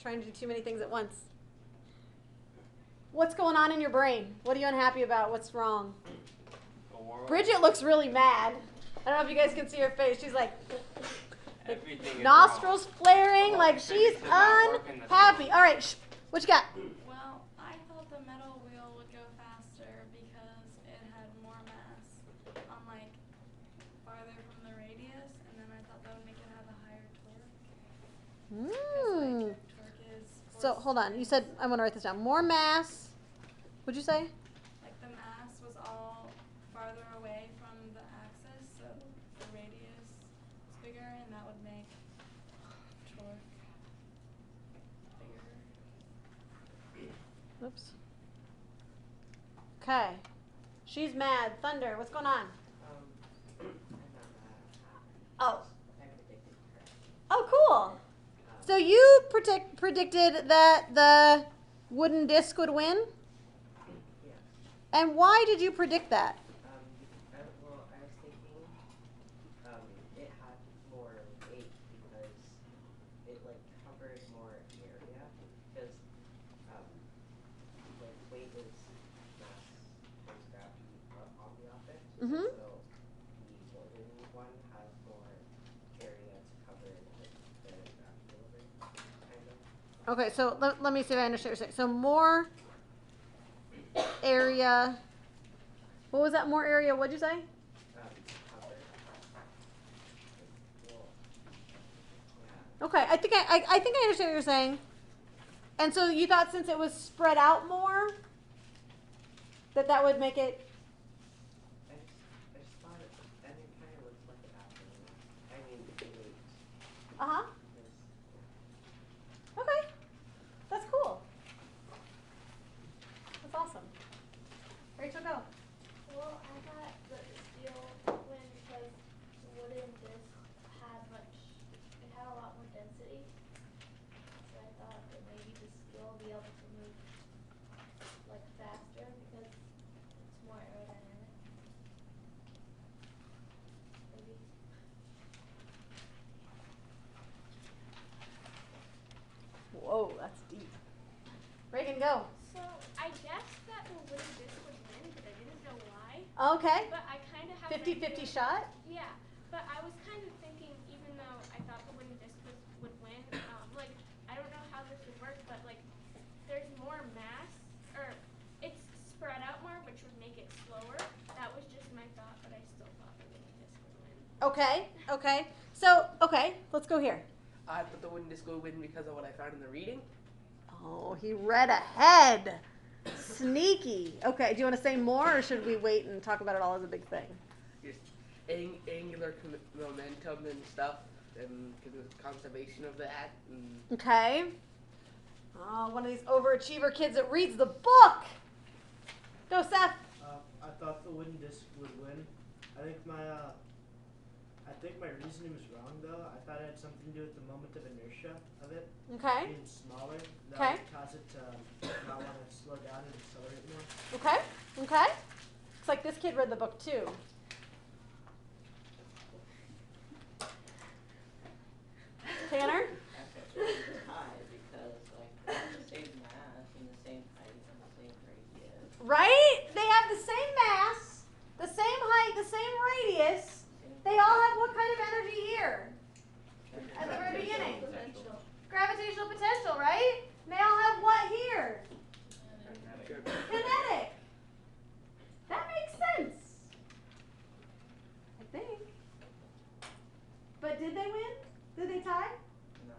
trying to do too many things at once. What's going on in your brain? What are you unhappy about? What's wrong? Bridget looks really mad. I don't know if you guys can see her face. She's like nostrils flaring, like she's unhappy. All right, what you got? Well, I thought the metal wheel would go faster because it had more mass on like farther from the radius, and then I thought that would make it have a higher torque. Because, like, torque is So hold on. You said, I want to write this down. More mass. What'd you say? Like the mass was all farther away from the axis, so the radius is bigger, and that would make torque bigger. Oops. Okay. She's mad. Thunder, what's going on? I'm not mad. Oh. I predicted correctly. Oh, cool. So you predicted that the wooden disc would win? Yes. And why did you predict that? Well, I was thinking it had more weight because it like covered more area because like weight is mass times gravity on the object. Mm-hmm. So the wooden one has more area to cover like the gravity a little bit, kind of. Okay, so let me see if I understand what you're saying. So more area. What was that? More area. What'd you say? Cover. Well, yeah. Okay, I think I understand what you're saying. And so you thought since it was spread out more, that would make it. I just thought it, and it kind of looks like it happened. I mean, weight. Uh-huh. Okay. That's cool. That's awesome. Rachel, go. Well, I thought that the steel win because the wooden disc had a lot more density. So I thought that maybe the steel will be able to move like faster because it's more aerodynamic. Maybe. Whoa, that's deep. Reagan, go. So I guessed that the wooden disc would win, but I didn't know why. Okay. But I kind of have 50-50 shot. Yeah, but I was kind of thinking, even though I thought the wooden disc would win, like I don't know how this would work, but like there's more mass, or it's spread out more, which would make it slower. That was just my thought, but I still thought the wooden disc would win. Okay. Okay. So let's go here. I thought the wooden disc would win because of what I found in the reading. Oh, he read ahead. Sneaky. Okay, do you want to say more, or should we wait and talk about it all as a big thing? Just angular momentum and stuff, and the conservation of that. And Okay. Oh, one of these overachiever kids that reads the book. Go, Seth. I thought the wooden disc would win. I think my reasoning was wrong though. I thought it had something to do with the moment of inertia of it Okay. being smaller. That Okay. would cause it to not want to slow down and accelerate more. Okay. Okay. Looks like this kid read the book too. Tanner? That's really high because like they have the same mass and the same height and the same radius. Right? They have the same mass, the same height, the same radius. They all have what kind of energy here? At the very beginning. Gravitational potential, right? And they all have what here? Kinetic. That makes sense. I think. But did they win? Did they tie? No.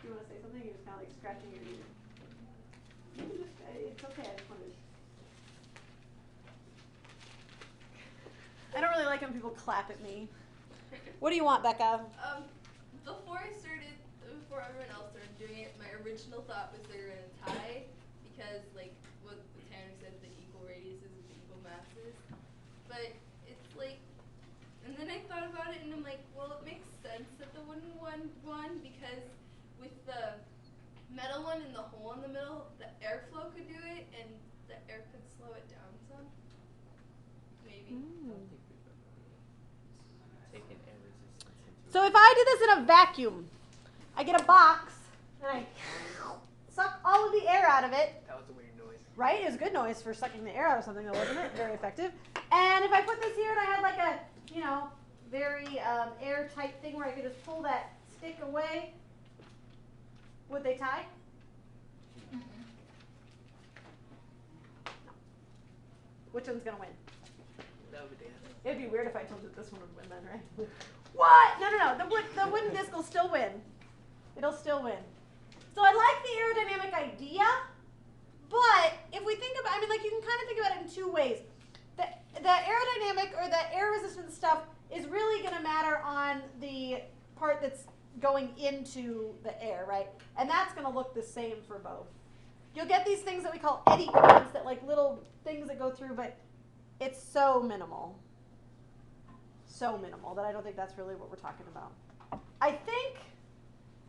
Do you want to say something? You're just kind of like scratching your ear. You can just, it's okay. I just wanted to. I don't really like when people clap at me. What do you want, Becca? Before everyone else started doing it, my original thought was they were going to tie because, like, what Tanner said, the equal radiuses and the equal masses. But it's like, and then I thought about it and I'm like, well, it makes sense that the wooden one won because with the metal one and the hole in the middle, the airflow could do it and the air could slow it down some. Maybe. Taking air resistance into So if I did this in a vacuum, I get a box and I suck all of the air out of it. That was a weird noise. Right? It was a good noise for sucking the air out of something, though, wasn't it? Very effective. And if I put this here and I had like a, very airtight thing where I could just pull that stick away, would they tie? No. Which one's going to win? That would be dance. It'd be weird if I told you this one would win then, right? What? No. The wooden disc will still win. It'll still win. So I like the aerodynamic idea, but if we think about, you can kind of think about it in two ways. The aerodynamic or the air resistance stuff is really going to matter on the part that's going into the air, right? And that's going to look the same for both. You'll get these things that we call eddy currents, that like little things that go through, but it's so minimal that I don't think that's really what we're talking about. I think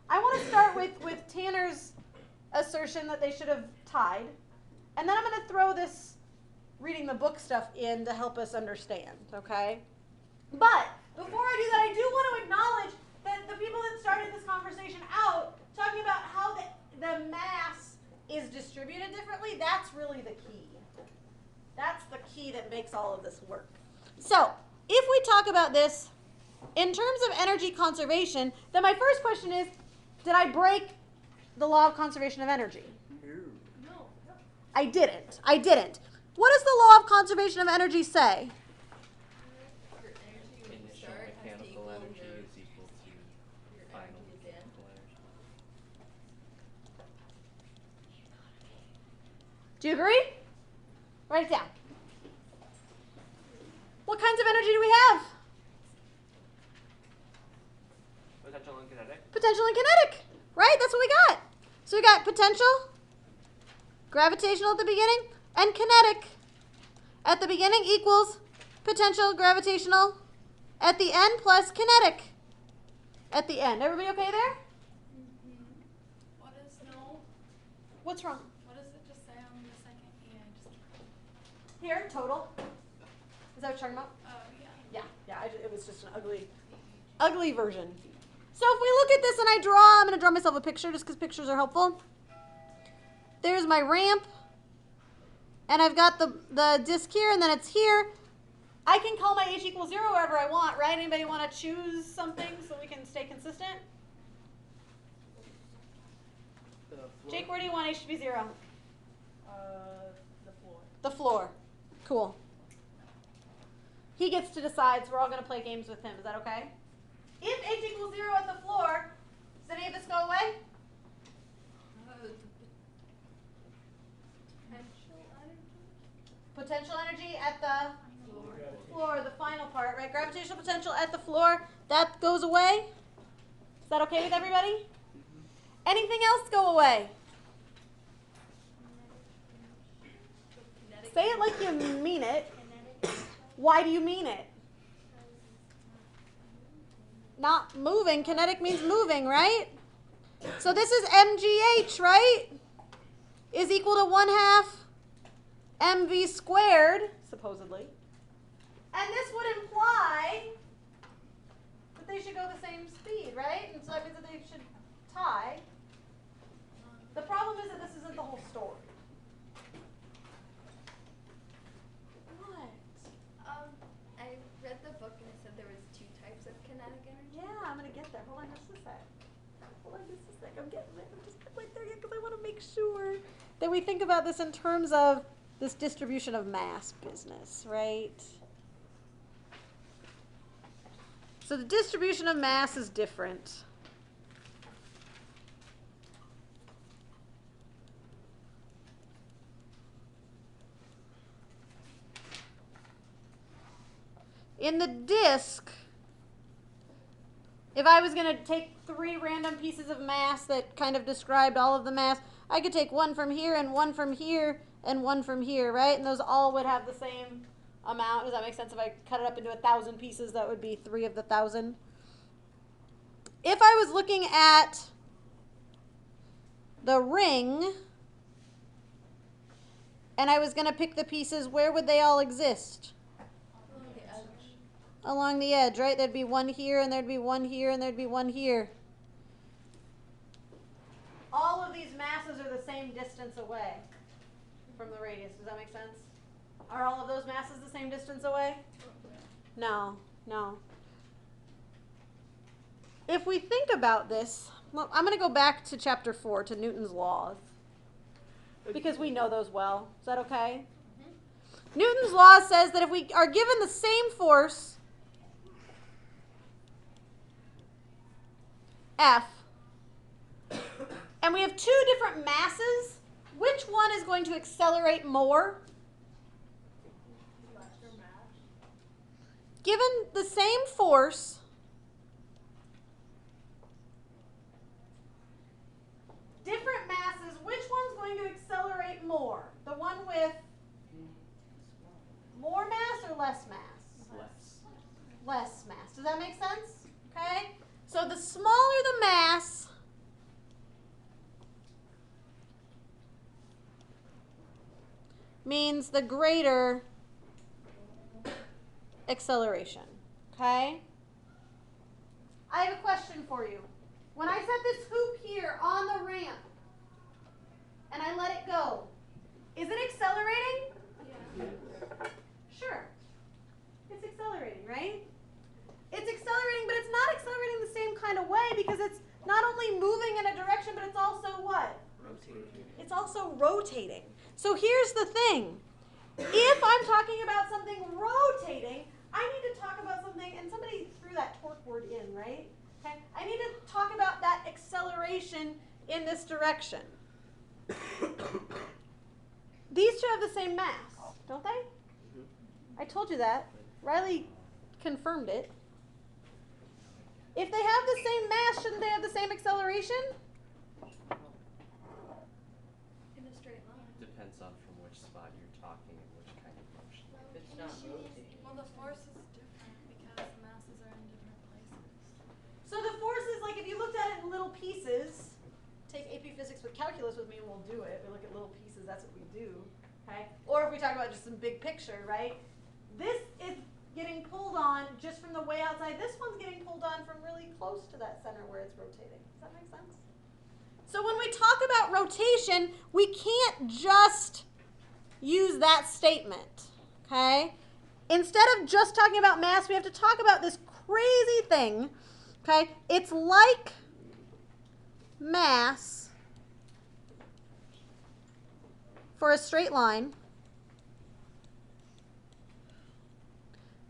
I want to start with Tanner's assertion that they should have tied, and then I'm going to throw this reading the book stuff in to help us understand, okay? But before I do that, I do want to acknowledge that the people that started this conversation out, talking about how the mass is distributed differently, that's really the key. That's the key that makes all of this work. So, if we talk about this in terms of energy conservation, then my first question is, did I break the law of conservation of energy? No. I didn't. What does the law of conservation of energy say? Your energy when you Initial start has to mechanical equal energy your is equal to final energy at the end. mechanical energy. Do you agree? Write it down. What kinds of energy do we have? Potential and kinetic. Potential and kinetic, right? That's what we got. So we got potential, gravitational at the beginning, and kinetic at the beginning equals potential, gravitational at the end plus kinetic at the end. Everybody okay there? What is no? What's wrong? What does it just say on the second E? Here, total. Is that what you're talking about? Oh yeah. It was just an ugly version. So if we look at this and I'm going to draw myself a picture just because pictures are helpful. There's my ramp. And I've got the disk here, and then it's here. I can call my H equals 0 wherever I want, right? Anybody want to choose something so we can stay consistent? The floor. Jake, where do you want H to be 0? The floor. The floor. Cool. He gets to decide, so we're all going to play games with him. Is that okay? If H equals 0 at the floor, does any of this go away? Potential energy at the floor, the final part, right? Gravitational potential at the floor, that goes away. Is that okay with everybody? Anything else go away? Say it like you mean it. Why do you mean it? Not moving. Kinetic means moving, right? So this is mgh, right? Is equal to 1/2 mv squared, supposedly. And this would imply that they should go the same speed, right? And so that means that they should tie. The problem is that this isn't the whole story. What? I read the book and it said there was 2 types of kinetic energy. Yeah, I'm going to get there. Hold on just a sec. I'm getting there. I'm just not quite there yet because I want to make sure that we think about this in terms of this distribution of mass business, right? So the distribution of mass is different. In the disk, if I was going to take 3 random pieces of mass that kind of described all of the mass, I could take one from here and one from here and one from here, right? And those all would have the same amount. Does that make sense? If I cut it up into 1,000 pieces, that would be 3 of the 1,000. If I was looking at the ring and I was going to pick the pieces, where would they all exist? along the edge, right? There'd be one here, and there'd be one here, and there'd be one here. All of these masses are the same distance away from the radius. Does that make sense? Are all of those masses the same distance away? No, no. If we think about this, well, I'm going to go back to chapter 4, to Newton's laws, because we know those well. Is that okay? Mm-hmm. Newton's law says that if we are given the same force, F, and we have two different masses, which one is going to accelerate more? Given the same force, different masses, which one's going to accelerate more? The one with more mass or less mass? Less. Less mass. Does that make sense? Okay? So the smaller the mass, means the greater acceleration. Okay? I have a question for you. When I set this hoop here on the ramp and I let it go, is it accelerating? Yeah. Sure. It's accelerating, right? It's accelerating, but it's not accelerating the same kind of way because it's not only moving in a direction, but it's also what? Rotating. It's also rotating. So here's the thing. If I'm talking about something rotating, I need to talk about something, and somebody threw that torque word in, right? Okay. I need to talk about that acceleration in this direction. These two have the same mass, don't they? I told you that. Riley confirmed it. If they have the same mass, shouldn't they have the same acceleration? In a straight line. Depends on from which spot you're talking and which kind of motion. If it's not rotating. Well, the force is different because the masses are in different places. So the force is like if you looked at it in little pieces, take AP Physics with calculus with me and we'll do it. We look at little pieces, that's what we do. Okay? Or if we talk about just some big picture, right? This is getting pulled on just from the way outside. This one's getting pulled on from really close to that center where it's rotating. Does that make sense? So when we talk about rotation, we can't just use that statement. Okay? Instead of just talking about mass, we have to talk about this crazy thing. Okay? It's like mass for a straight line.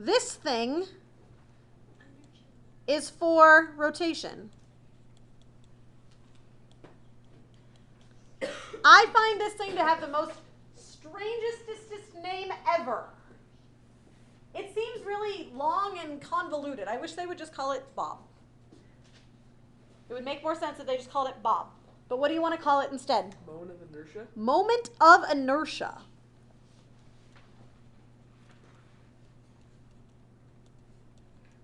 This thing is for rotation. I find this thing to have the most strangest name ever. It seems really long and convoluted. I wish they would just call it Bob. It would make more sense if they just called it Bob. But what do you want to call it instead? Moment of inertia? Moment of inertia.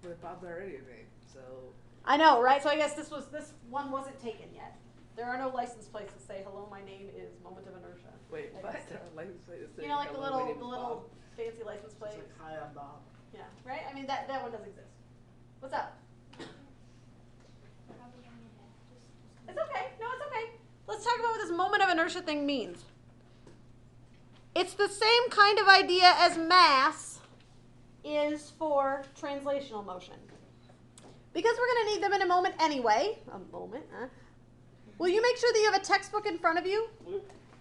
But Bob's already a name, so. I know, right? So I guess this one wasn't taken yet. There are no license plates that say, "Hello, my name is Moment of Inertia." Wait, I what? guess. License plate is You know, like the hello, my name is little fancy license It's plate. like, hi, I'm Bob. Yeah, right? I mean, that one does exist. What's up? It's okay. No, it's okay. Let's talk about what this moment of inertia thing means. It's the same kind of idea as mass is for translational motion. Because we're going to need them in a moment anyway. Will you make sure that you have a textbook in front of you?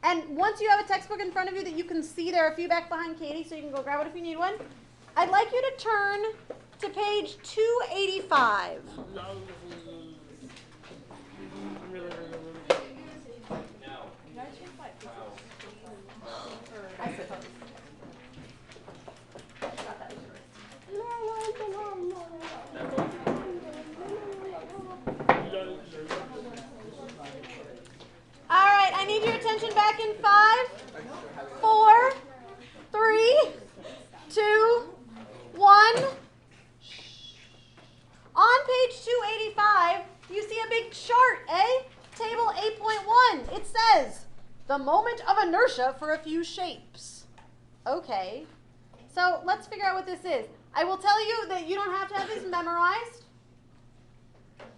And once you have a textbook in front of you that you can see, there are a few back behind Katie, so you can go grab it if you need one. I'd like you to turn to page 285. All right, I need your attention back in 5, 4, 3, 2, 1. On page 285, you see a big chart, Table 8.1. It says, the moment of inertia for a few shapes. Okay, so let's figure out what this is. I will tell you that you don't have to have these memorized.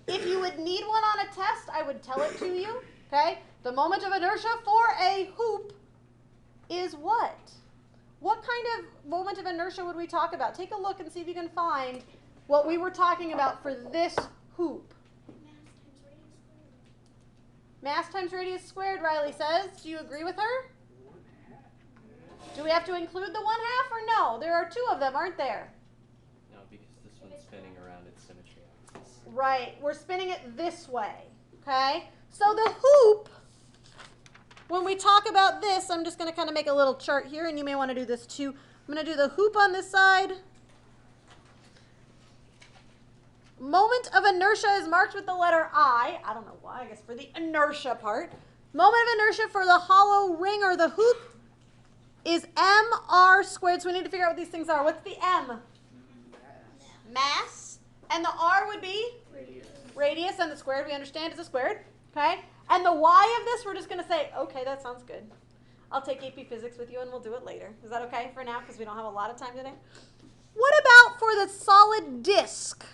If you would need one on a test, I would tell it to you. Okay? The moment of inertia for a hoop is what? What kind of moment of inertia would we talk about? Take a look and see if you can find what we were talking about for this hoop. Mass times radius squared, Riley says. Do you agree with her? Do we have to include the 1/2 or no? There are 2 of them, aren't there? No, because this one's spinning around its symmetry axis. Right. We're spinning it this way. Okay? So the hoop, when we talk about this, I'm just going to kind of make a little chart here, and you may want to do this too. I'm going to do the hoop on this side. Moment of inertia is marked with the letter I. I don't know why, I guess for the inertia part. Moment of inertia for the hollow ring or the hoop is mr squared. So we need to figure out what these things are. What's the m? Mass. And the r would be? Radius. And the squared, we understand, is a squared. Okay? And the y of this, we're just going to say, okay, that sounds good. I'll take AP Physics with you and we'll do it later. Is that okay for now? Because we don't have a lot of time today. What about for the solid disk?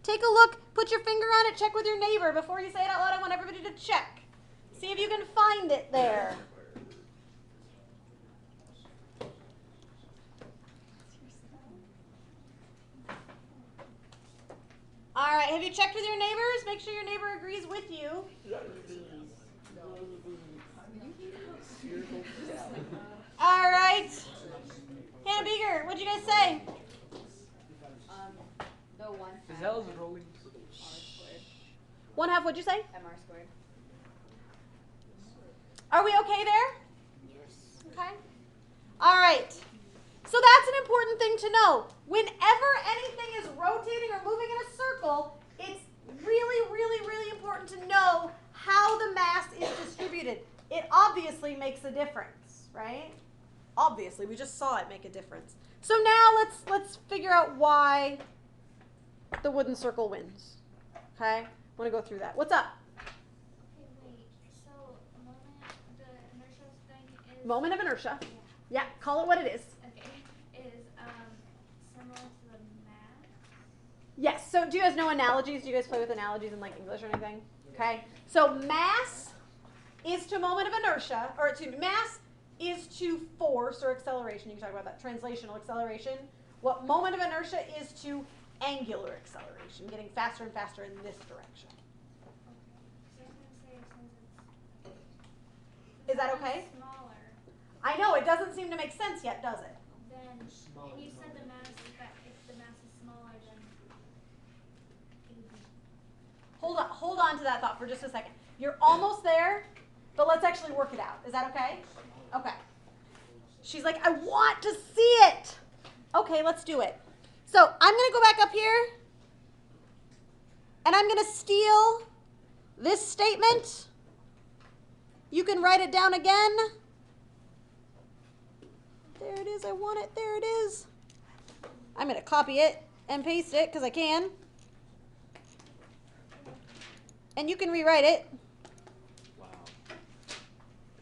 Take a look, put your finger on it, check with your neighbor. Before you say it out loud, I want everybody to check. See if you can find it there. All right, have you checked with your neighbors? Make sure your neighbor agrees with you. All right. Hannah Beeger, what'd you guys say? The 1/2 Is that was rolling? r squared. 1/2, what'd you say? Mr squared. Are we okay there? Yes. Okay. All right. So that's an important thing to know. Whenever anything is rotating or moving in a circle, it's really, really, really important to know how the mass is distributed. It obviously makes a difference, right? Obviously, we just saw it make a difference. So now let's figure out why the wooden circle wins. Okay? I want to go through that. What's up? Okay, wait. So, the inertia thing is. Moment of inertia. Yeah, call it what it is. Okay, is similar to the mass. Yes. So do you guys know analogies? Do you guys play with analogies in like English or anything? Okay. So mass is to moment of inertia, or to mass is to force or acceleration. You can talk about that. Translational acceleration. What moment of inertia is to angular acceleration, getting faster and faster in this direction. Okay. So I was gonna say since Is that okay? smaller, I know, it doesn't seem to make sense yet, does it? then and you said the mass that if the mass is smaller then it would be Hold on to that thought for just a second. You're almost there, but let's actually work it out. Is that okay? Okay. She's like, I want to see it. Okay, let's do it. So I'm going to go back up here, and I'm going to steal this statement. You can write it down again. There it is. I want it. There it is. I'm going to copy it and paste it because I can. And you can rewrite it. Wow.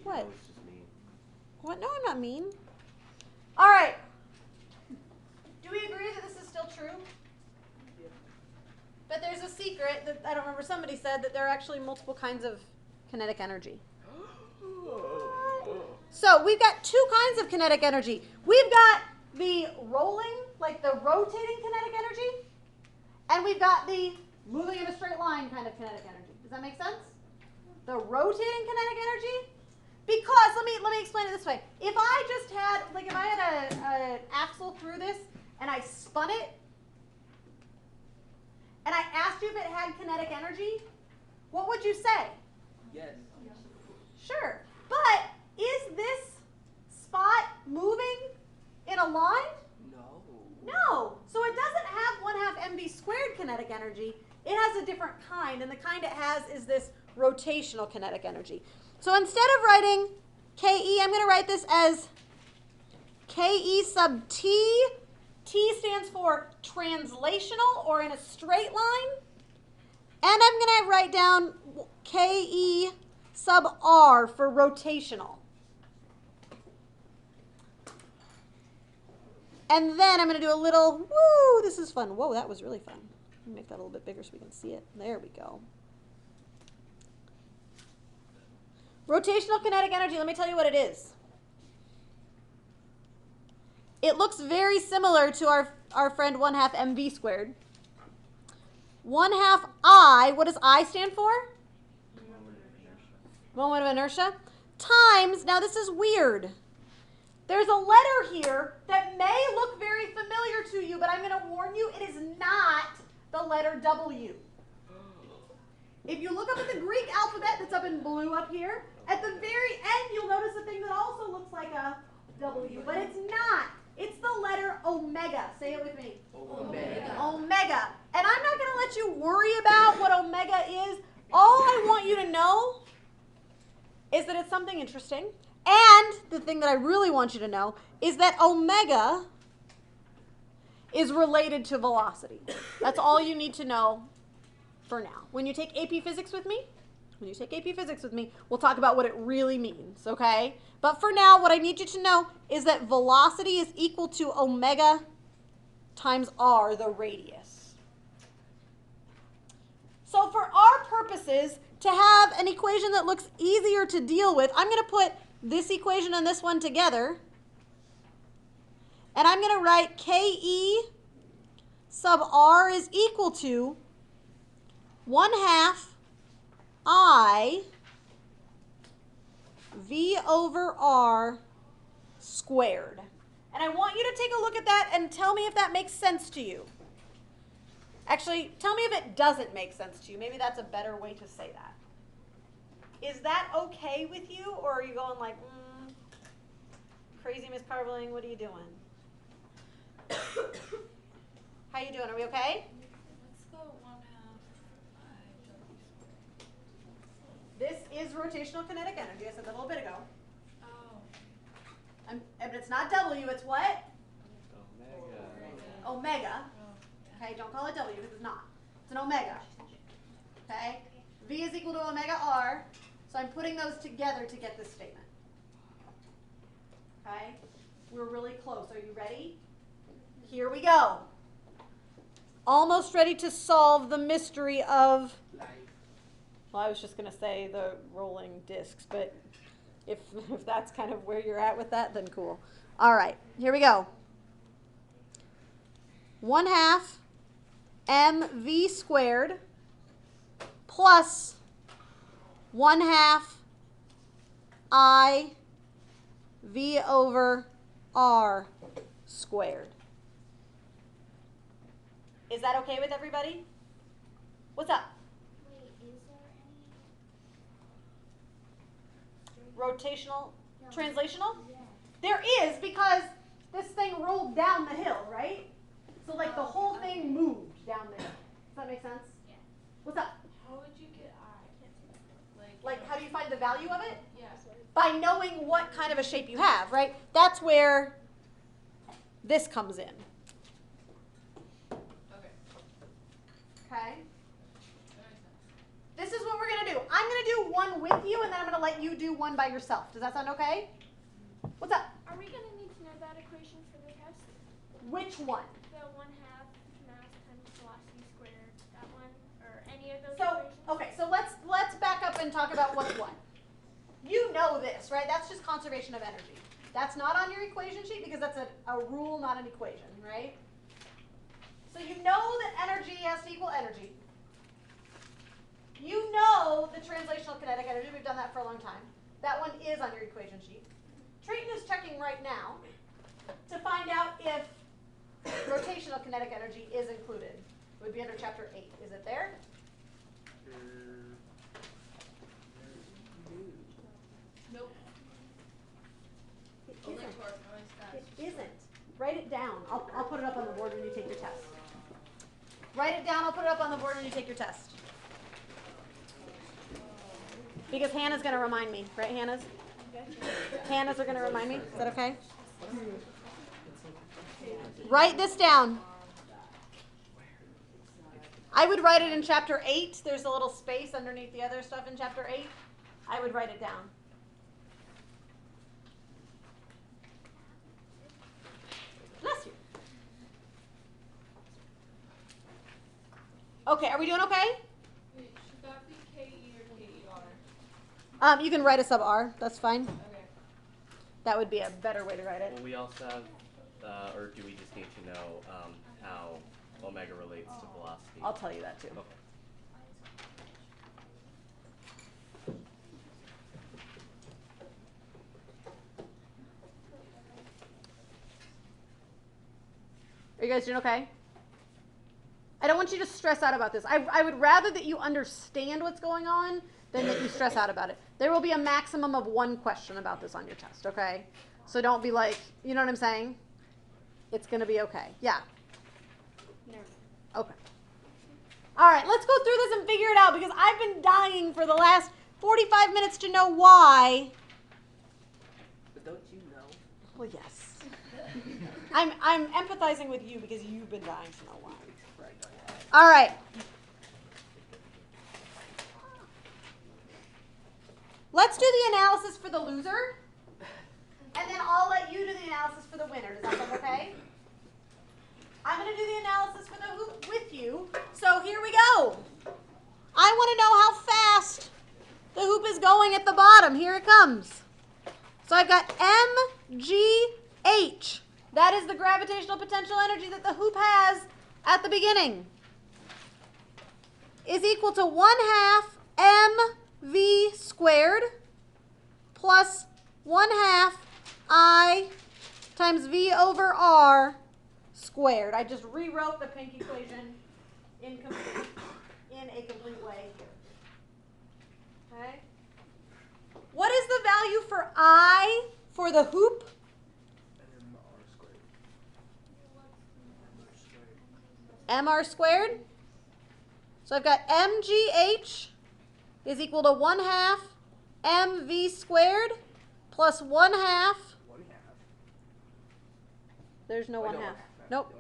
What? That was just mean. What? No, I'm not mean. All right. Do we agree that this is still true? But there's a secret that I don't remember. Somebody said that there are actually multiple kinds of kinetic energy. So we've got 2 kinds of kinetic energy. We've got the rolling, like the rotating kinetic energy, and we've got the moving in a straight line kind of kinetic energy. Does that make sense? The rotating kinetic energy? Because, let me explain it this way. If I just had, like if I had an axle through this and I spun it, and I asked you if it had kinetic energy, what would you say? Yes. Sure. But is this spot moving in a line? No. No. So it doesn't have 1/2 mv squared kinetic energy. It has a different kind, and the kind it has is this rotational kinetic energy. So instead of writing KE, I'm going to write this as KE sub T. T stands for translational, or in a straight line. And I'm going to write down KE sub R for rotational. And then I'm going to do a little, woo, this is fun. Whoa, that was really fun. Let me make that a little bit bigger so we can see it. There we go. Rotational kinetic energy, let me tell you what it is. It looks very similar to our friend 1/2 mv squared. 1/2 I, what does I stand for? Moment of inertia. Times, now this is weird. There's a letter here that may look very familiar to you, but I'm going to warn you, it is not the letter W. If you look up at the Greek alphabet that's up in blue up here, at the very end you'll notice a thing that also looks like a W, but it's not. It's the letter omega. Say it with me. Omega. Omega. And I'm not going to let you worry about what omega is. All I want you to know is that it's something interesting. And the thing that I really want you to know is that omega is related to velocity. That's all you need to know for now. When you take AP Physics with me, we'll talk about what it really means, okay? But for now, what I need you to know is that velocity is equal to omega times r, the radius. So for our purposes, to have an equation that looks easier to deal with, I'm going to put this equation and this one together. And I'm going to write KE sub r is equal to 1/2 I V over R squared. And I want you to take a look at that and tell me if that makes sense to you. Actually, tell me if it doesn't make sense to you. Maybe that's a better way to say that. Is that okay with you, or are you going like, crazy Miss Carveling, what are you doing? How you doing? Are we okay? Let's go 1/2 I W squared. This is rotational kinetic energy. I said that a little bit ago. Oh. And it's not W, it's what? Omega. Omega. Oh. Okay, don't call it W because it's not. It's an omega. Okay? V is equal to omega R. So I'm putting those together to get this statement. Okay? We're really close. Are you ready? Here we go. Almost ready to solve the mystery of, well, I was just going to say the rolling discs, but if that's kind of where you're at with that, then cool. All right, here we go. 1/2 mv squared plus 1/2 I V over R squared. Is that okay with everybody? What's up? Wait, is there any? Rotational, No. translational? Yeah. There is, because this thing rolled down the hill, right? So like the whole thing moved down the hill. Does that make sense? Yeah. What's up? How would you get I? Like how do you find the value of it? Yeah. By knowing what kind of a shape you have, right? That's where this comes in. Okay. Okay? That makes sense. This is what we're going to do. I'm going to do one with you, and then I'm going to let you do one by yourself. Does that sound okay? What's up? Are we gonna need to know that equation for the test? Which one? The 1/2 mass times velocity squared, that one, or any of those So, equations? okay, so let's back up and talk about what's what. You know this, right? That's just conservation of energy. That's not on your equation sheet because that's a rule, not an equation, right? So you know that energy has to equal energy. You know the translational kinetic energy. We've done that for a long time. That one is on your equation sheet. Trayton is checking right now to find out if rotational kinetic energy is included. It would be under chapter 8. Is it there? Nope. It Only isn't. torque, no stats. It isn't. Write it down. I'll put it up on the board when you take your test. Write it down. I'll put it up on the board when you take your test. Because Hannah's going to remind me. Right, Hannah's? Hannah's are going to remind me. Is that okay? Write this down. I would write it in chapter 8. There's a little space underneath the other stuff in chapter 8. I would write it down. Bless you. Okay, are we doing okay? Wait, should that be KE or KER? You can write a sub R. That's fine. Okay. That would be a better way to write it. Well, we also have, or do we just need to know how omega relates to velocity? I'll tell you that too. Okay. Are you guys doing okay? I don't want you to stress out about this. I would rather that you understand what's going on than that you stress out about it. There will be a maximum of 1 question about this on your test, okay? So don't be like, you know what I'm saying? It's going to be okay. Yeah? Okay. All right, let's go through this and figure it out because I've been dying for the last 45 minutes to know why. But don't you know? Well, yes. I'm empathizing with you because you've been dying to know why. All right. Let's do the analysis for the loser, and then I'll let you do the analysis for the winner. Does that sound okay? I'm going to do the analysis for the hoop with you. So here we go. I want to know how fast the hoop is going at the bottom. Here it comes. So I've got mgh. That is the gravitational potential energy that the hoop has at the beginning. Is equal to 1/2 mv squared plus 1/2 I times v over r squared. I just rewrote the pink equation in a complete way here. Okay. What is the value for I for the hoop? Mr squared. So I've got mgh is equal to 1/2 mv squared plus 1/2. There's no 1/2. Nope.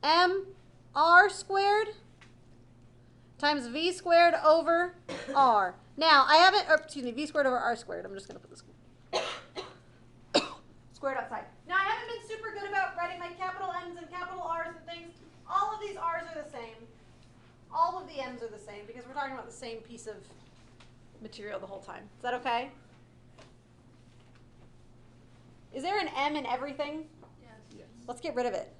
mr squared times v squared over r. Now, I haven't, v squared over r squared. I'm just going to put this squared outside. Now, I haven't been super good about writing my capital M's and capital R's and things. All of these R's are the same. All of the M's are the same because we're talking about the same piece of material the whole time. Is that okay? Is there an M in everything? Yes. Let's get rid of it.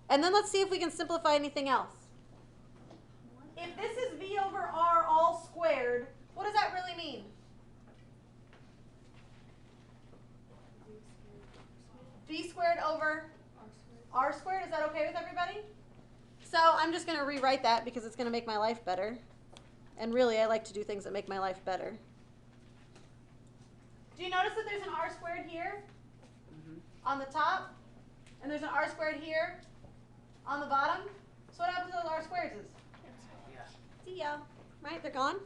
And then let's see if we can simplify anything else. If this is V over R all squared, what does that really mean? V squared over R squared. Is that okay with everybody? So I'm just going to rewrite that because it's going to make my life better. And really, I like to do things that make my life better. Do you notice that there's an R squared here on the top? And there's an R squared here on the bottom? So what happens to those R squareds? See ya. Right? They're gone.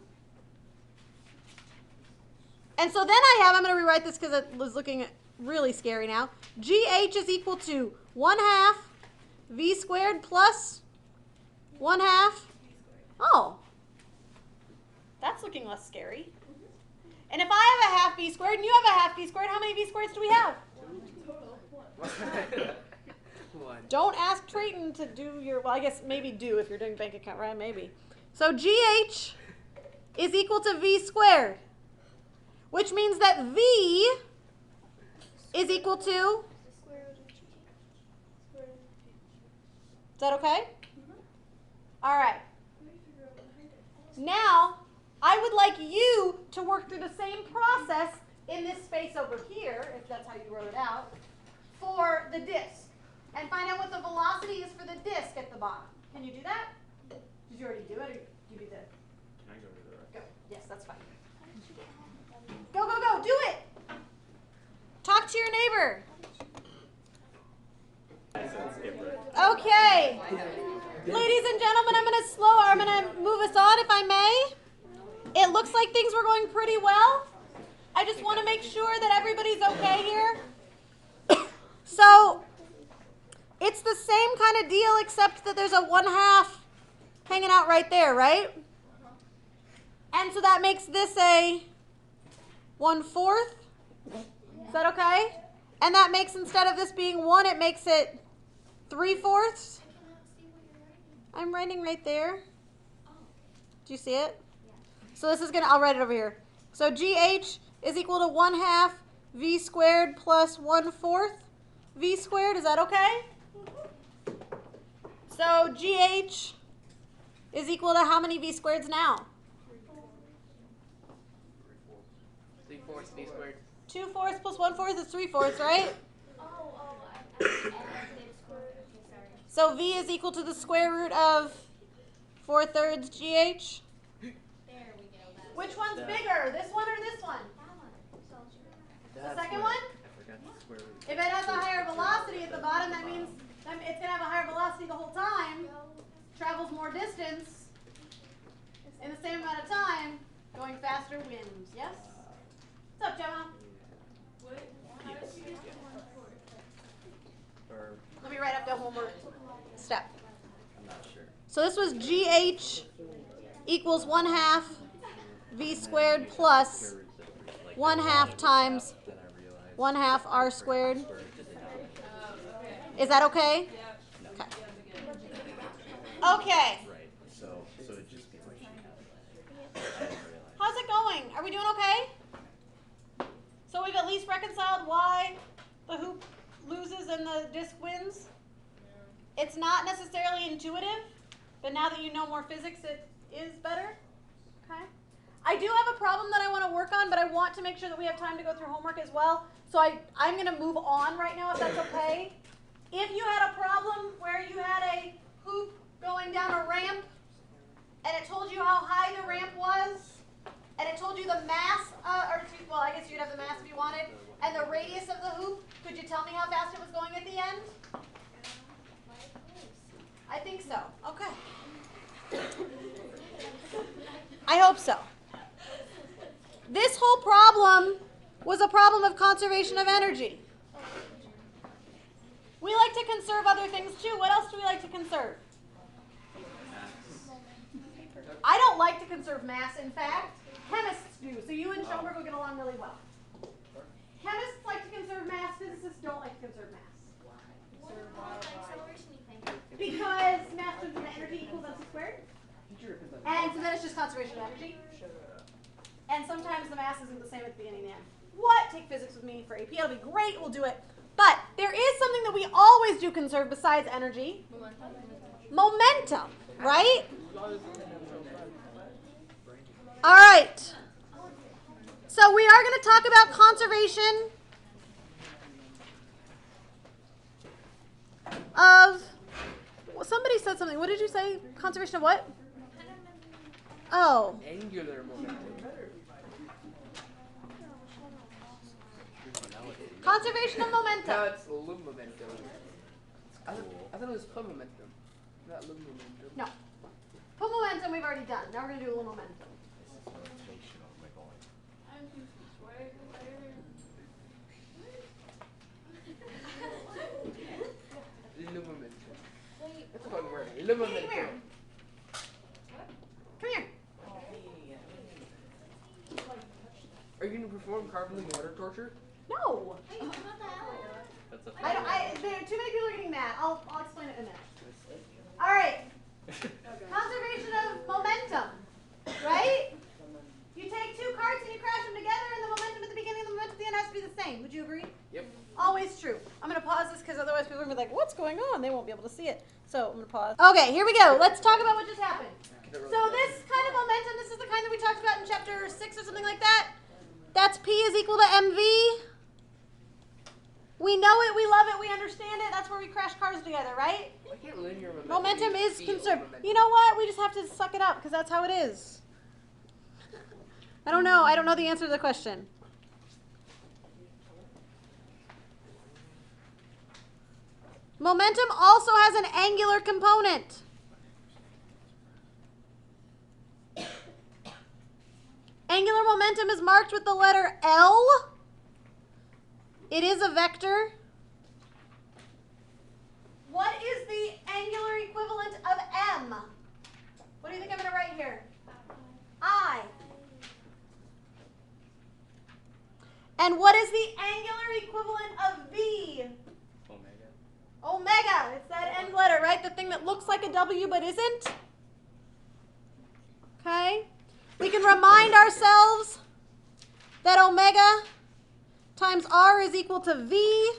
And so then I'm going to rewrite this because it was looking really scary now. GH is equal to 1/2 V squared plus 1/2. Oh. That's looking less scary. And if I have a half V squared and you have a half V squared, how many V squareds do we have? One. Don't ask Trayton to do your, well, I guess maybe do if you're doing bank account, right? Maybe. So GH is equal to V squared, which means that V is equal to, is that okay? All right. Now, I would like you to work through the same process in this space over here, if that's how you wrote it out, for the disk. And find out what the velocity is for the disk at the bottom. Can you do that? Did you already do it, or did you do the? Can I go to the rest? Go. Yes, that's fine. Go, go, go. Do it. Talk to your neighbor. Okay. Ladies and gentlemen, I'm going to move us on if I may. It looks like things were going pretty well. I just want to make sure that everybody's okay here. So, it's the same kind of deal except that there's a 1/2 hanging out right there, right? And so that makes this a 1/4. Is that okay? And that makes, instead of this being 1, it makes it 3/4. I'm writing right there. Do you see it? So this is going to, I'll write it over here. So GH is equal to 1/2 V squared plus 1/4 V squared. Is that okay? So GH is equal to how many V squareds now? 3/4 V squared. 2/4 plus 1/4 is 3/4, right? So V is equal to the square root of 4/3 GH. Which one's bigger, this one or this one? The second one? I forgot the square root. If it has a higher velocity at the bottom, that means it's going to have a higher velocity the whole time, travels more distance in the same amount of time, going faster wins. Yes? What's up, Gemma? Or Let me write up the homework step. I'm not sure. So this was GH equals 1/2 V squared plus 1/2 times 1/2 R squared. Is that okay? Okay. Okay. Right. So it just be like I didn't realize. How's it going? Are we doing okay? So we've at least reconciled why the hoop loses and the disc wins? It's not necessarily intuitive, but now that you know more physics, it is better. Okay. I do have a problem that I want to work on, but I want to make sure that we have time to go through homework as well. So I'm going to move on right now, if that's okay. If you had a problem where you had a hoop going down a ramp, and it told you how high the ramp was, and it told you the mass, well, I guess you'd have the mass if you wanted, and the radius of the hoop, could you tell me how fast it was going at the end? I think so. Okay. I hope so. This whole problem was a problem of conservation of energy. We like to conserve other things too. What else do we like to conserve? I don't like to conserve mass, in fact. Chemists do. So you and Schoenberg will get along really well. Chemists like to conserve mass. Physicists don't like to conserve mass. Because mass times energy equals mc squared. And so then it's just conservation of energy. And sometimes the mass isn't the same at the beginning and the end. What? Take physics with me for AP. It'll be great. We'll do it. But there is something that we always do conserve besides energy. Momentum, right? All right. So we are going to talk about conservation of, well, somebody said something. What did you say? Conservation of what? Oh. Angular momentum. Conservation of momentum. No, it's Lmomentum. I thought it was momentum, not Lmomentum. No. Put momentum we've already done. Now we're going to do a little momentum. I'm confused. Why Lmomentum. That's a fun word. Come here. Lmomentum. Come here. Are you going to perform carbon and water torture? No. That's a Too many people are getting mad. I'll explain it in a minute. All right. Conservation of momentum. Right? You take two carts and you crash them together, and the momentum at the beginning and the momentum at the end has to be the same. Would you agree? Yep. Always true. I'm going to pause this because otherwise people are going to be like, what's going on? They won't be able to see it. So I'm going to pause. Okay, here we go. Let's talk about what just happened. So this kind of momentum, this is the kind that we talked about in chapter 6 or something like that. That's P is equal to mv. We know it, we love it, we understand it. That's where we crash cars together, right? Why can't linear Momentum be is field conserved. momentum? You know what? We just have to suck it up because that's how it is. I don't know. I don't know the answer to the question. Momentum also has an angular component. Angular momentum is marked with the letter L. It is a vector. What is the angular equivalent of M? What do you think I'm going to write here? I. And what is the angular equivalent of V? thing that looks like a W but isn't. Okay? We can remind ourselves that omega times R is equal to V.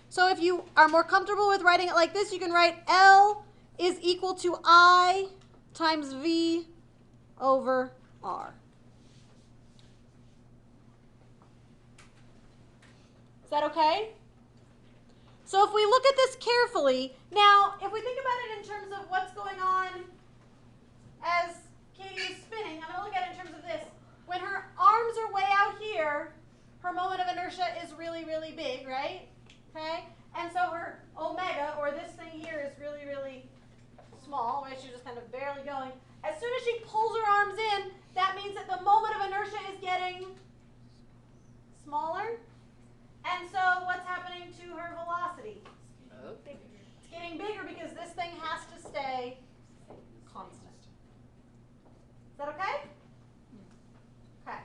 So if you are more comfortable with writing it like this, you can write L is equal to I times V over R. Is that okay? So if we look at this carefully, now if we think about it in terms of what's going on as Katie is spinning, I'm going to look at it in terms of this. When her arms are way out here, her moment of inertia is really, really big, right? Okay? And so her omega, or this thing here, is really, really small, right? She's just kind of barely going. As soon as she pulls her arms in, that means that the moment of inertia is getting smaller. And so what's happening to her velocity? It's getting bigger because this thing has to stay constant. Is that okay? Okay.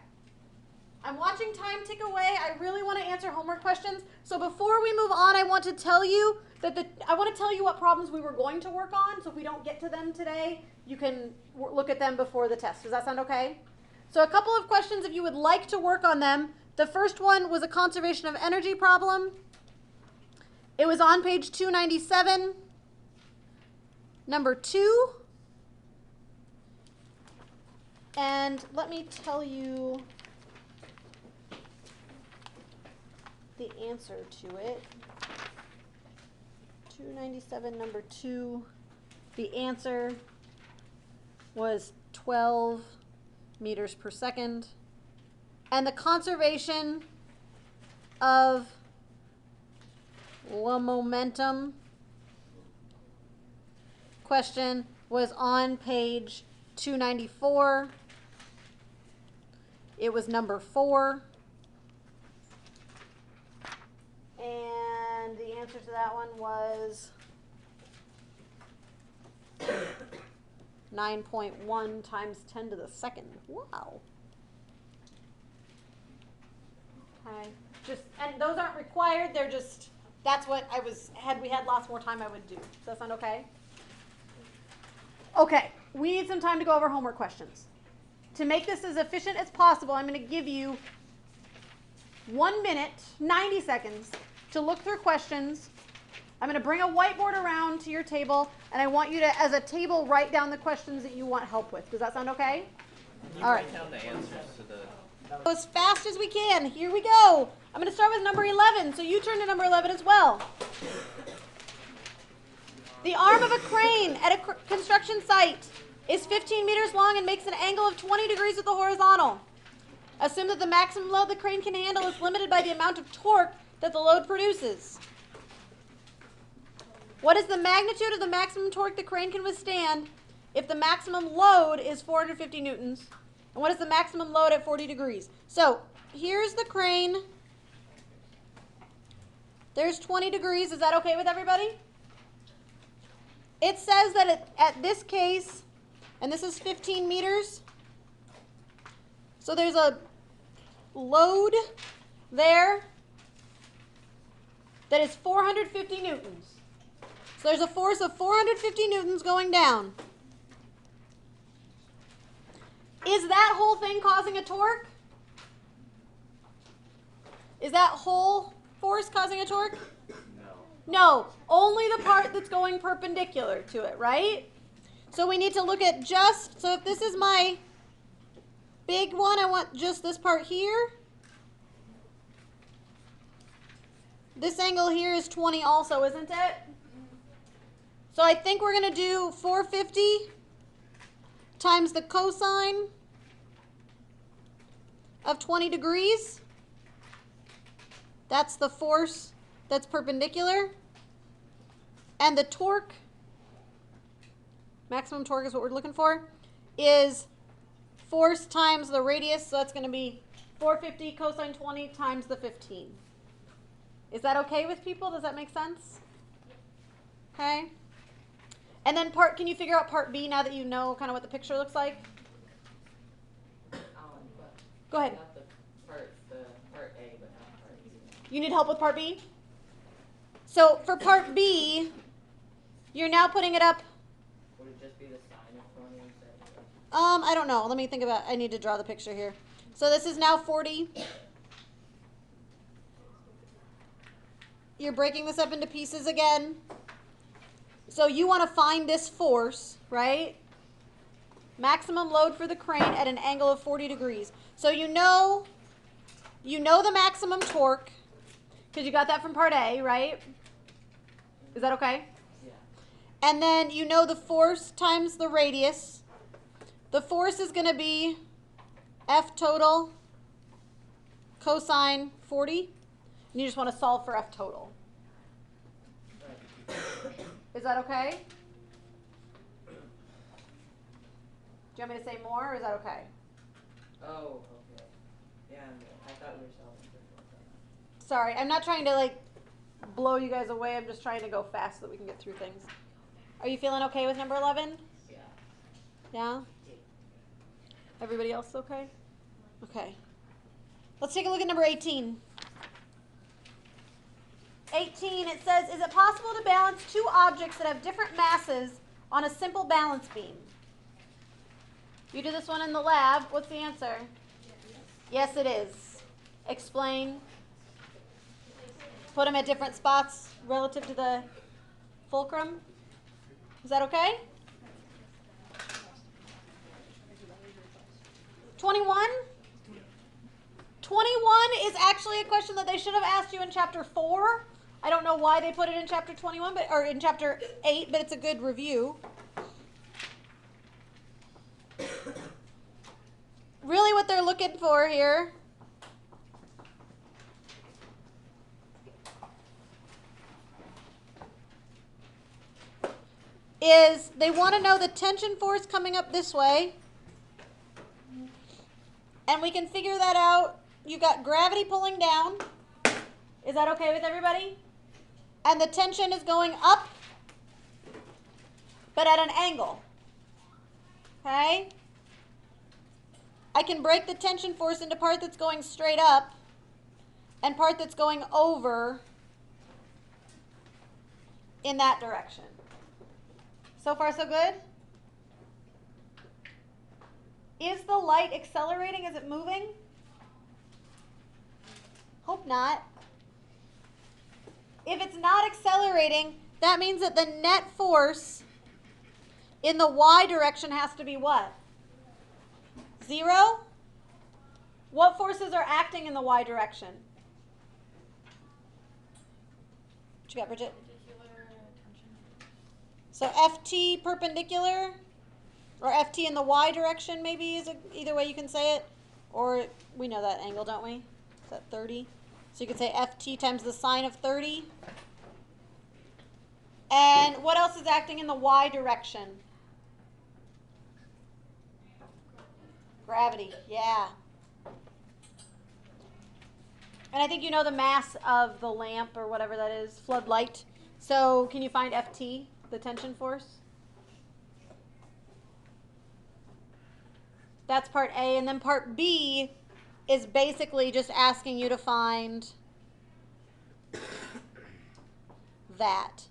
I'm watching time tick away. I really want to answer homework questions. So before we move on, I want to tell you what problems we were going to work on. So if we don't get to them today, you can look at them before the test. Does that sound okay? So a couple of questions if you would like to work on them. The first one was a conservation of energy problem. It was on page 297, number 2. And let me tell you the answer to it. 297, number 2. The answer was 12 meters per second. And the conservation of Lmomentum question was on page 294. It was number 4. And the answer to that one was 9.1 times 10 to the second. Wow. Okay. And those aren't required, they're just, that's what had we had lots more time I would do. Does that sound okay? Okay, we need some time to go over homework questions. To make this as efficient as possible, I'm going to give you 1 minute, 90 seconds, to look through questions. I'm going to bring a whiteboard around to your table, and I want you to, as a table, write down the questions that you want help with. Does that sound okay? Can you All write right. down the answers to the... Go as fast as we can. Here we go. I'm going to start with number 11, so you turn to number 11 as well. The arm of a crane at a construction site is 15 meters long and makes an angle of 20 degrees with the horizontal. Assume that the maximum load the crane can handle is limited by the amount of torque that the load produces. What is the magnitude of the maximum torque the crane can withstand if the maximum load is 450 newtons? And what is the maximum load at 40 degrees? So here's the crane. There's 20 degrees. Is that okay with everybody? It says that at this case, and this is 15 meters, so there's a load there that is 450 newtons. So there's a force of 450 newtons going down. Is that whole thing causing a torque? Is that whole force causing a torque? No, only the part that's going perpendicular to it, right? So we need to look at so if this is my big one, I want just this part here. This angle here is 20 also, isn't it? So I think we're going to do 450 times the cosine of 20 degrees. That's the force that's perpendicular. And the torque, maximum torque is what we're looking for, is force times the radius. So that's going to be 450 cosine 20 times the 15. Is that okay with people? Does that make sense? Okay. And then can you figure out part B now that you know kind of what the picture looks like? Go ahead. Not the part A, but not part B. You need help with part B? So for part B, You're now putting it up. Would it just be the sine of 20 instead of I don't know. Let me think about. I need to draw the picture here. So this is now 40. You're breaking this up into pieces again. So you want to find this force, right? Maximum load for the crane at an angle of 40 degrees. So you know the maximum torque because you got that from part A, right? Is that okay? Yeah. And then you know the force times the radius. The force is going to be F total cosine 40. And you just want to solve for F total. Is that okay? Do you want me to say more, or is that okay? Oh, okay. Yeah, I thought we were solving for Sorry, I'm not trying to blow you guys away. I'm just trying to go fast so that we can get through things. Are you feeling okay with number 11? Yeah. Yeah? Everybody else okay? Okay. Let's take a look at number 18. 18, it says, is it possible to balance two objects that have different masses on a simple balance beam? You do this one in the lab. What's the answer? Yes, it is. Explain. Put them at different spots relative to the fulcrum. Is that okay? 21? 21 is actually a question that they should have asked you in chapter 4. I don't know why they put it in chapter 21, or in chapter 8, but it's a good review. Really what they're looking for here is they want to know the tension force coming up this way. And we can figure that out. You've got gravity pulling down. Is that okay with everybody? And the tension is going up, but at an angle. Okay? I can break the tension force into part that's going straight up and part that's going over in that direction. So far, so good? Is the light accelerating? Is it moving? Hope not. If it's not accelerating, that means that the net force in the y direction has to be what? 0? What forces are acting in the y direction? What you got, Bridget? Perpendicular tension. So FT perpendicular, or FT in the y direction maybe is either way you can say it. Or we know that angle, don't we? Is that 30? So you could say FT times the sine of 30. And what else is acting in the y direction? Gravity, yeah. And I think you know the mass of the lamp or whatever that is, floodlight. So can you find FT, the tension force? That's part A. And then part B is basically just asking you to find that.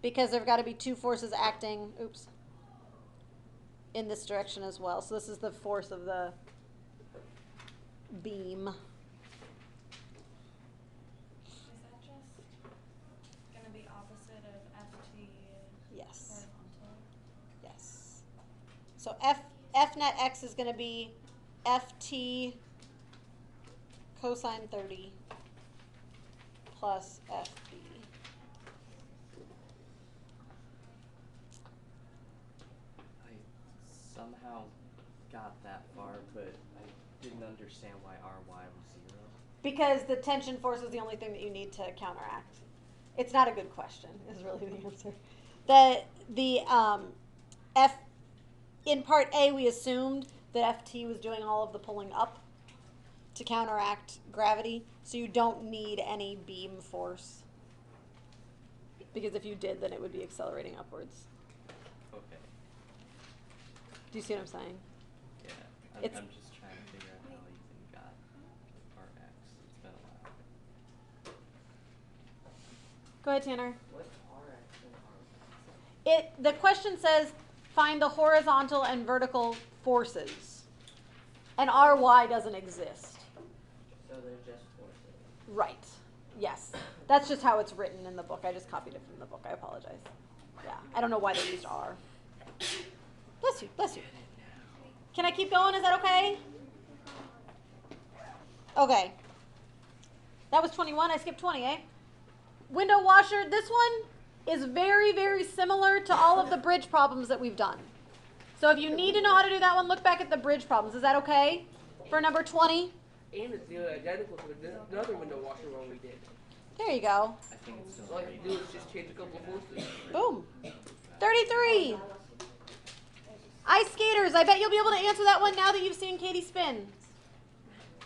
Because there have got to be two forces acting, in this direction as well. So this is the force of the beam. Is that just going to be opposite of FT Yes. horizontal? Yes. So F net x is going to be FT cosine 30 plus FB. I somehow got that far, but I didn't understand why RY was 0. Because the tension force is the only thing that you need to counteract. It's not a good question, is really the answer. The F in part A, we assumed that FT was doing all of the pulling up to counteract gravity, so you don't need any beam force. Because if you did, then it would be accelerating upwards. Okay. Do you see what I'm saying? Yeah. It's- I'm just trying to figure out how you even got RX. It's been a while. Go ahead, Tanner. What's RX and RY? The question says find the horizontal and vertical forces. And Ry doesn't exist. So they're just forces. Right. Yes. That's just how it's written in the book. I just copied it from the book. I apologize. Yeah. I don't know why they used R. Bless you. Bless you. Can I keep going? Is that okay? Okay. That was 21. I skipped 20, eh? Window washer. This one is very, very similar to all of the bridge problems that we've done. So if you need to know how to do that one, look back at the bridge problems. Is that okay? For number 20? And it's identical to the other window washer one we did. There you go. I think it's still All you do is just change a couple of forces. Boom. 33. Ice skaters. I bet you'll be able to answer that one now that you've seen Katie spin.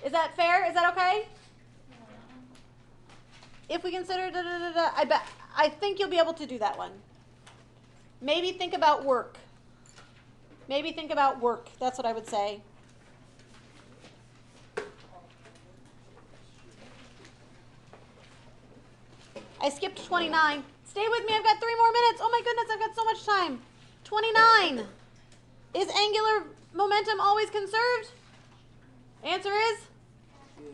Is that fair? Is that okay? If we consider I think you'll be able to do that one. Maybe think about work. Maybe think about work. That's what I would say. I skipped 29. Stay with me. I've got 3 more minutes. Oh my goodness, I've got so much time. 29. Is angular momentum always conserved? Answer is? Yes.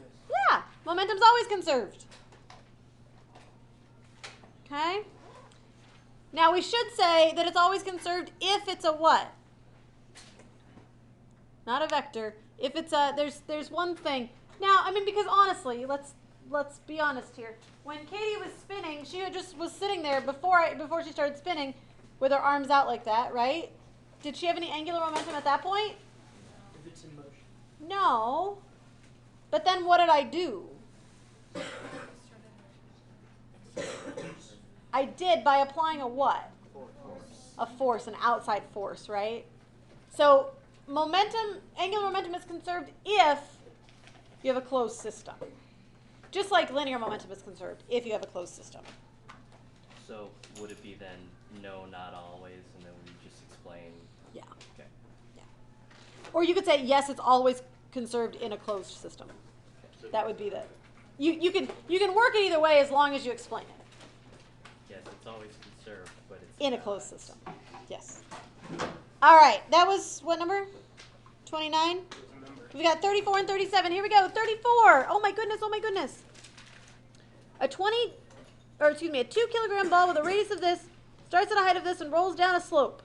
Yeah, momentum's always conserved. Okay? Now we should say that it's always conserved if it's a what? Not a vector. If it's a, there's one thing. Now, I mean, because honestly, let's be honest here. When Katie was spinning, she just was sitting there before she started spinning with her arms out like that, right? Did she have any angular momentum at that point? If it's in motion. No. But then what did I do? I did by applying a what? A force, an outside force, right? So momentum, angular momentum is conserved if you have a closed system. Just like linear momentum is conserved if you have a closed system. So would it be then no, not always, and then we just explain? Yeah. Okay. Yeah. Or you could say yes, it's always conserved in a closed system. That would be the. You can work it either way as long as you explain it. Yes, it's always conserved, but it's In a not. closed system. Yes. All right. That was what number? 29? We got 34 and 37. Here we go. 34. Oh my goodness. Oh my goodness. A 2 kilogram ball with a radius of this starts at a height of this and rolls down a slope.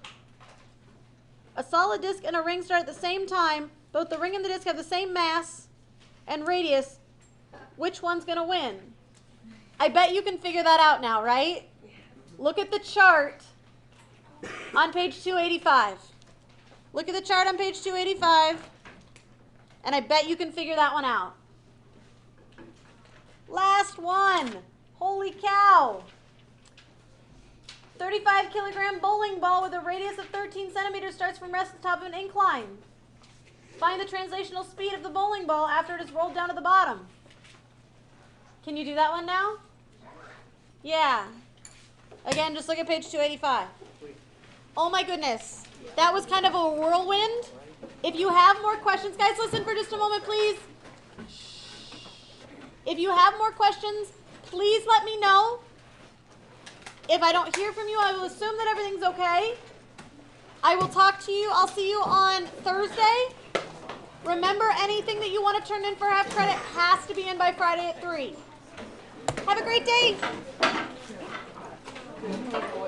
A solid disc and a ring start at the same time. Both the ring and the disc have the same mass and radius. Which one's going to win? I bet you can figure that out now, right? Look at the chart on page 285. Look at the chart on page 285, and I bet you can figure that one out. Last one. Holy cow. 35 kilogram bowling ball with a radius of 13 centimeters starts from rest at the top of an incline. Find the translational speed of the bowling ball after it is rolled down to the bottom. Can you do that one now? Yeah. Again, just look at page 285. Oh my goodness. That was kind of a whirlwind. If you have more questions, guys, listen for just a moment, please. If you have more questions, please let me know. If I don't hear from you, I will assume that everything's okay. I will talk to you. I'll see you on Thursday. Remember, anything that you want to turn in for half credit has to be in by Friday at 3. Have a great day.